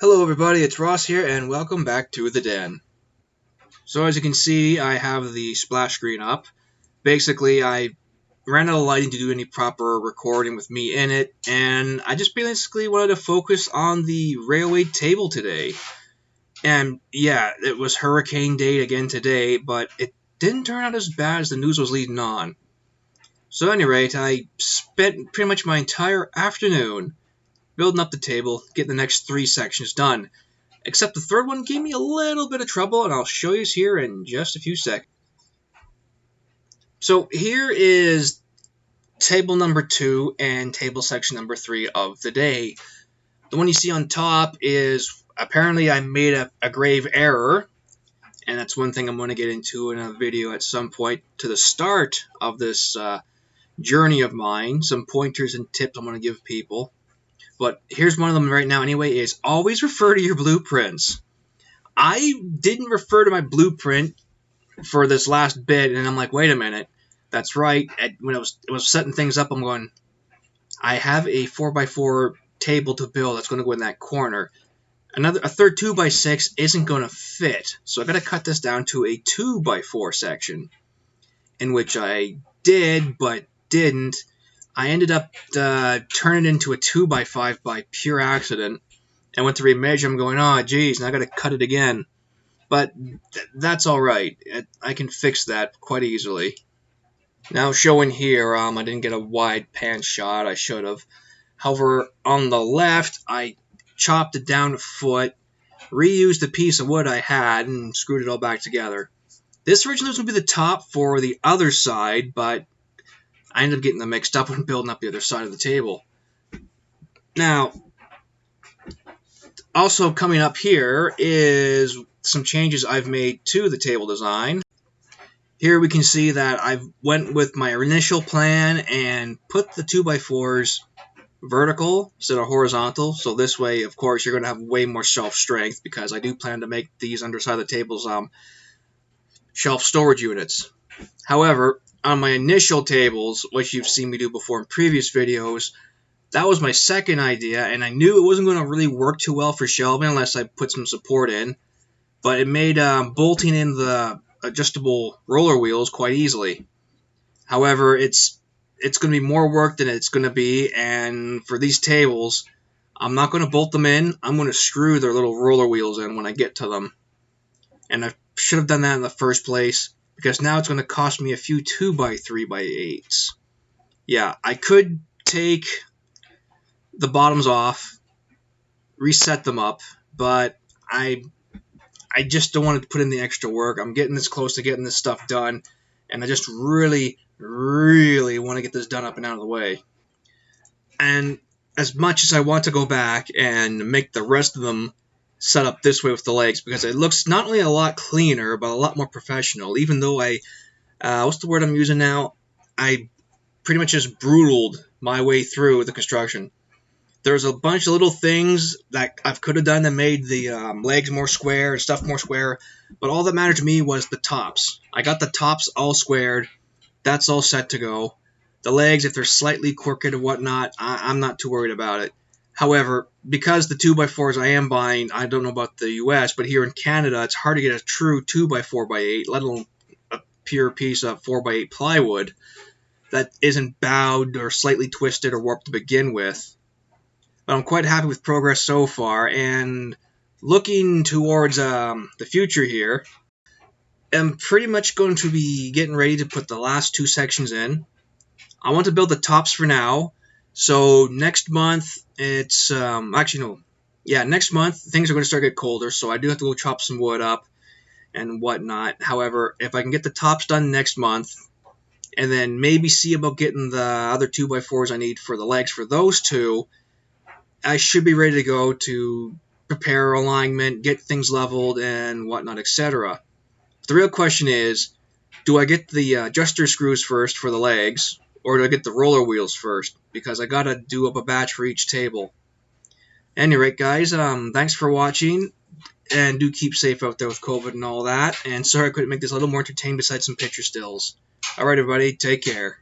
Hello everybody, it's Ross here and welcome back to the den. So as you can see, I have the splash screen up. Basically, I ran out of lighting to do any proper recording with me in it, and I just basically wanted to focus on the railway table today. And yeah, it was hurricane day again today, but it didn't turn out as bad as the news was leading on. So at any rate, I spent pretty much my entire afternoon building up the table, getting the next 3 sections done. Except the third one gave me a little bit of trouble, and I'll show you here in just a few seconds. So here is table number 2 and table section number 3 of the day. The one you see on top is apparently I made a grave error, and that's one thing I'm going to get into in a video at some point to the start of this journey of mine. Some pointers and tips I'm going to give people. But here's one of them right now anyway, is always refer to your blueprints. I didn't refer to my blueprint for this last bit, and I'm like, wait a minute. That's right. When I was setting things up, I'm going, I have a 4x4 table to build that's going to go in that corner. A third 2x6 isn't going to fit, so I got to cut this down to a 2x4 section, in which I did, but didn't. I ended up turning it into a 2x5 by pure accident, and went to remeasure. I'm going, oh geez, now I got to cut it again. But that's all right. I can fix that quite easily. Now showing here, I didn't get a wide pan shot. I should have. However, on the left, I chopped it down a foot, reused the piece of wood I had, and screwed it all back together. This originally was going to be the top for the other side, but I ended up getting them mixed up when building up the other side of the table. Now, also coming up here is some changes I've made to the table design. Here we can see that I went with my initial plan and put the 2x4s vertical instead of horizontal. So this way, of course, you're going to have way more shelf strength, because I do plan to make these underside of the tables shelf storage units. However, on my initial tables, which you've seen me do before in previous videos, that was my second idea, and I knew it wasn't going to really work too well for shelving unless I put some support in, but it made bolting in the adjustable roller wheels quite easily. However, it's going to be more work than it's going to be, and for these tables, I'm not going to bolt them in. I'm going to screw their little roller wheels in when I get to them. And I should have done that in the first place, because now it's going to cost me a few 2x3x8s. Yeah, I could take the bottoms off, reset them up, but I just don't want to put in the extra work. I'm getting this close to getting this stuff done, and I just really, really want to get this done up and out of the way. And as much as I want to go back and make the rest of them set up this way with the legs, because it looks not only a lot cleaner, but a lot more professional, even though what's the word I'm using now? I pretty much just brutaled my way through the construction. There's a bunch of little things that I could have done that made the legs more square and stuff more square, but all that mattered to me was the tops. I got the tops all squared. That's all set to go. The legs, if they're slightly crooked or whatnot, I'm not too worried about it. However, because the 2x4s I am buying, I don't know about the US, but here in Canada, it's hard to get a true 2x4x8, let alone a pure piece of 4x8 plywood that isn't bowed or slightly twisted or warped to begin with. But I'm quite happy with progress so far, and looking towards the future here, I'm pretty much going to be getting ready to put the last 2 sections in. I want to build the tops for now, so next month it's next month things are going to start to get colder, so I do have to go chop some wood up and whatnot. However, if I can get the tops done next month, and then maybe see about getting the other 2x4s I need for the legs for those two, I should be ready to go to prepare alignment, get things leveled, and whatnot, etc. The real question is, do I get the adjuster screws first for the legs, or do I get the roller wheels first? Because I gotta do up a batch for each table. At any rate, guys, thanks for watching, and do keep safe out there with COVID and all that. And sorry I couldn't make this a little more entertaining besides some picture stills. Alright, everybody, take care.